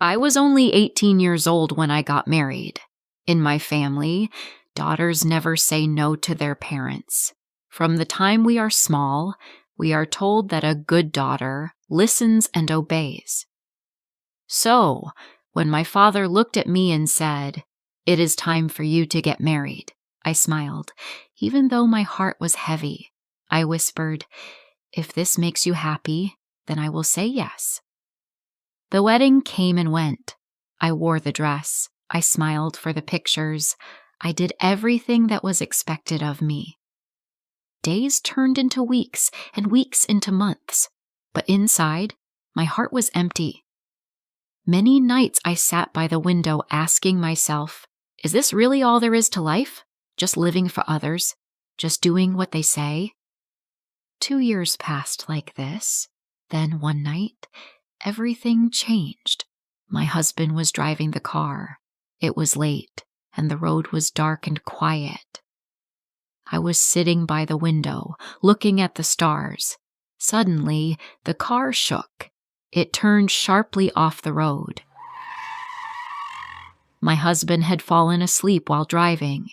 I was only 18 years old when I got married. In my family, daughters never say no to their parents. From the time we are small, we are told that a good daughter listens and obeys. So, when my father looked at me and said, "It is time for you to get married," I smiled, even though my heart was heavy. I whispered, "If this makes you happy, then I will say yes." The wedding came and went. I wore the dress. I smiled for the pictures. I did everything that was expected of me. Days turned into weeks and weeks into months, but inside, my heart was empty. Many nights I sat by the window asking myself, is this really all there is to life? Just living for others? Just doing what they say? 2 years passed like this. Then one night, everything changed. My husband was driving the car. It was late, and the road was dark and quiet. I was sitting by the window, looking at the stars. Suddenly, the car shook. It turned sharply off the road. My husband had fallen asleep while driving.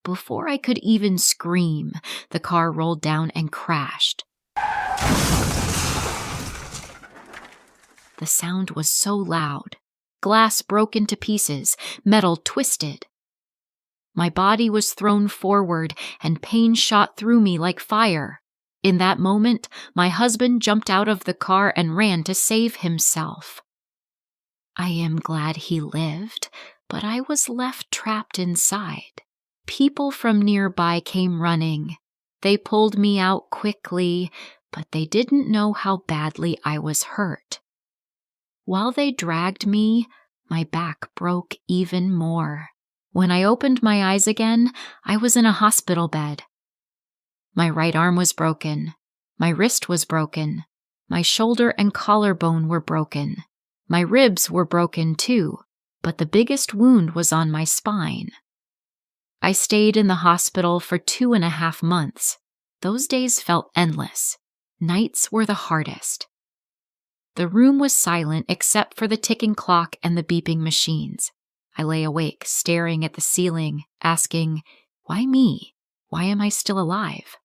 Before I could even scream, the car rolled down and crashed. The sound was so loud. Glass broke into pieces, metal twisted. My body was thrown forward, and pain shot through me like fire. In that moment, my husband jumped out of the car and ran to save himself. I am glad he lived, but I was left trapped inside. People from nearby came running. They pulled me out quickly, but they didn't know how badly I was hurt. While they dragged me, my back broke even more. When I opened my eyes again, I was in a hospital bed. My right arm was broken. My wrist was broken. My shoulder and collarbone were broken. My ribs were broken too, but the biggest wound was on my spine. I stayed in the hospital for 2.5 months. Those days felt endless. Nights were the hardest. The room was silent except for the ticking clock and the beeping machines. I lay awake, staring at the ceiling, asking, why me? Why am I still alive?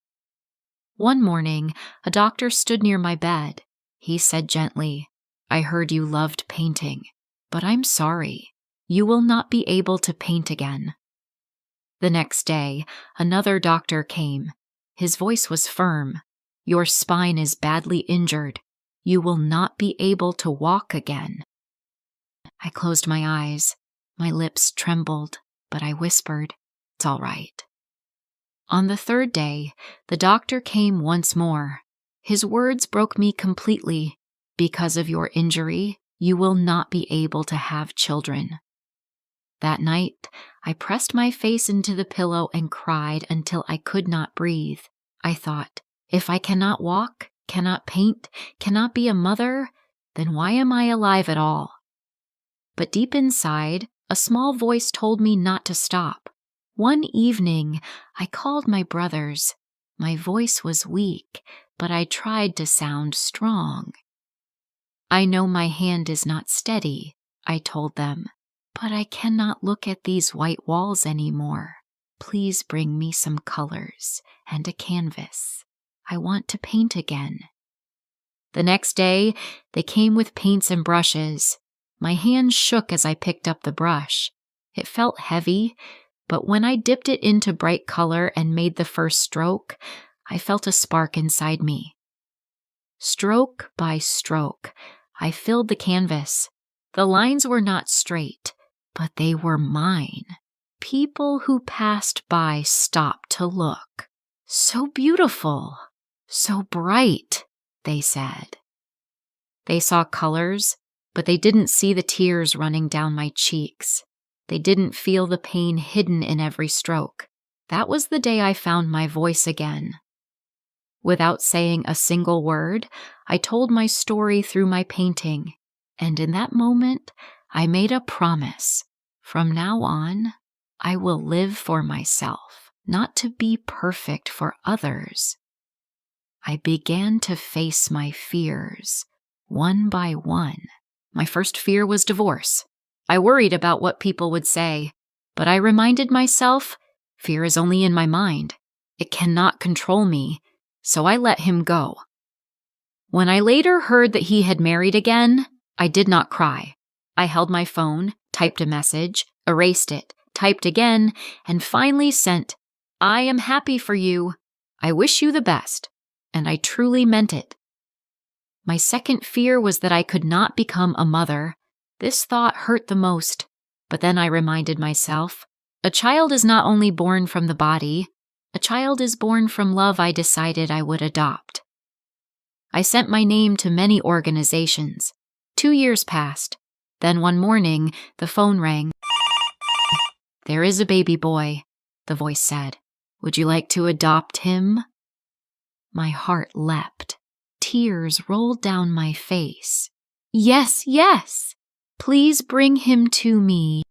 One morning, a doctor stood near my bed. He said gently, "I heard you loved painting, but I'm sorry. You will not be able to paint again." The next day, another doctor came. His voice was firm. "Your spine is badly injured. You will not be able to walk again." I closed my eyes. My lips trembled, but I whispered, "It's all right." On the third day, the doctor came once more. His words broke me completely. "Because of your injury, you will not be able to have children." That night, I pressed my face into the pillow and cried until I could not breathe. I thought, if I cannot walk, cannot paint, cannot be a mother, then why am I alive at all? But deep inside, a small voice told me not to stop. One evening, I called my brothers. My voice was weak, but I tried to sound strong. "I know my hand is not steady," I told them, "but I cannot look at these white walls anymore. Please bring me some colors and a canvas. I want to paint again." The next day, they came with paints and brushes. My hand shook as I picked up the brush. It felt heavy, but when I dipped it into bright color and made the first stroke, I felt a spark inside me. Stroke by stroke, I filled the canvas. The lines were not straight, but they were mine. People who passed by stopped to look. "So beautiful, so bright," they said. They saw colors, but they didn't see the tears running down my cheeks. They didn't feel the pain hidden in every stroke. That was the day I found my voice again. Without saying a single word, I told my story through my painting, and in that moment, I made a promise. From now on, I will live for myself, not to be perfect for others. I began to face my fears, one by one. My first fear was divorce. I worried about what people would say, but I reminded myself, fear is only in my mind. It cannot control me, so I let him go. When I later heard that he had married again, I did not cry. I held my phone, typed a message, erased it, typed again, and finally sent, "I am happy for you. I wish you the best." And I truly meant it. My second fear was that I could not become a mother. This thought hurt the most, but then I reminded myself, a child is not only born from the body, a child is born from love I decided I would adopt. I sent my name to many organizations. 2 years passed. Then one morning, the phone rang. "There is a baby boy," the voice said. "Would you like to adopt him?" My heart leapt. Tears rolled down my face. "Yes, yes! Please bring him to me."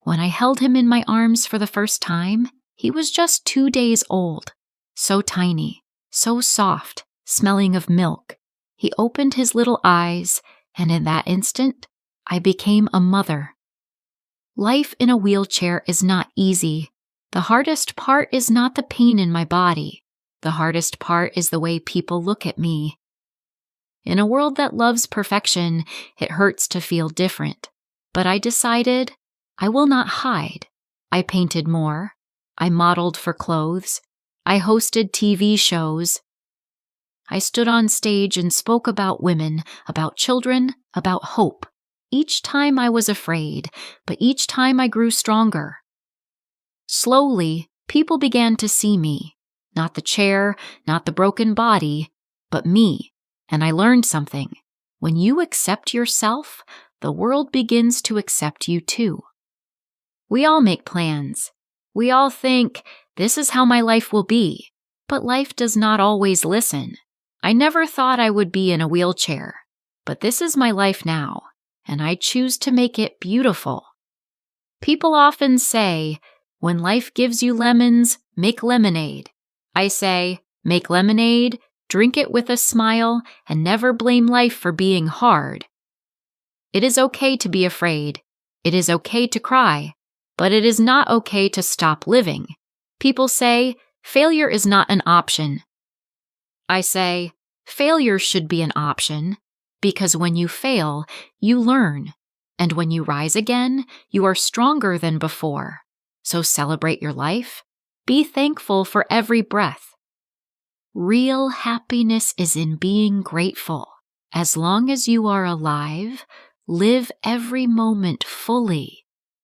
When I held him in my arms for the first time, he was just 2 days old. So tiny, so soft, smelling of milk. He opened his little eyes, and in that instant, I became a mother. Life in a wheelchair is not easy. The hardest part is not the pain in my body. The hardest part is the way people look at me. In a world that loves perfection, it hurts to feel different. But I decided I will not hide. I painted more. I modeled for clothes. I hosted TV shows. I stood on stage and spoke about women, about children, about hope. Each time I was afraid, but each time I grew stronger. Slowly, people began to see me. Not the chair, not the broken body, but me. And I learned something. When you accept yourself, the world begins to accept you too. We all make plans. We all think, this is how my life will be. But life does not always listen. I never thought I would be in a wheelchair. But this is my life now, and I choose to make it beautiful. People often say, when life gives you lemons, make lemonade. I say, make lemonade, drink it with a smile, and never blame life for being hard. It is okay to be afraid. It is okay to cry. But it is not okay to stop living. People say, failure is not an option. I say, failure should be an option, because when you fail, you learn. And when you rise again, you are stronger than before. So celebrate your life. Be thankful for every breath. Real happiness is in being grateful. As long as you are alive, live every moment fully.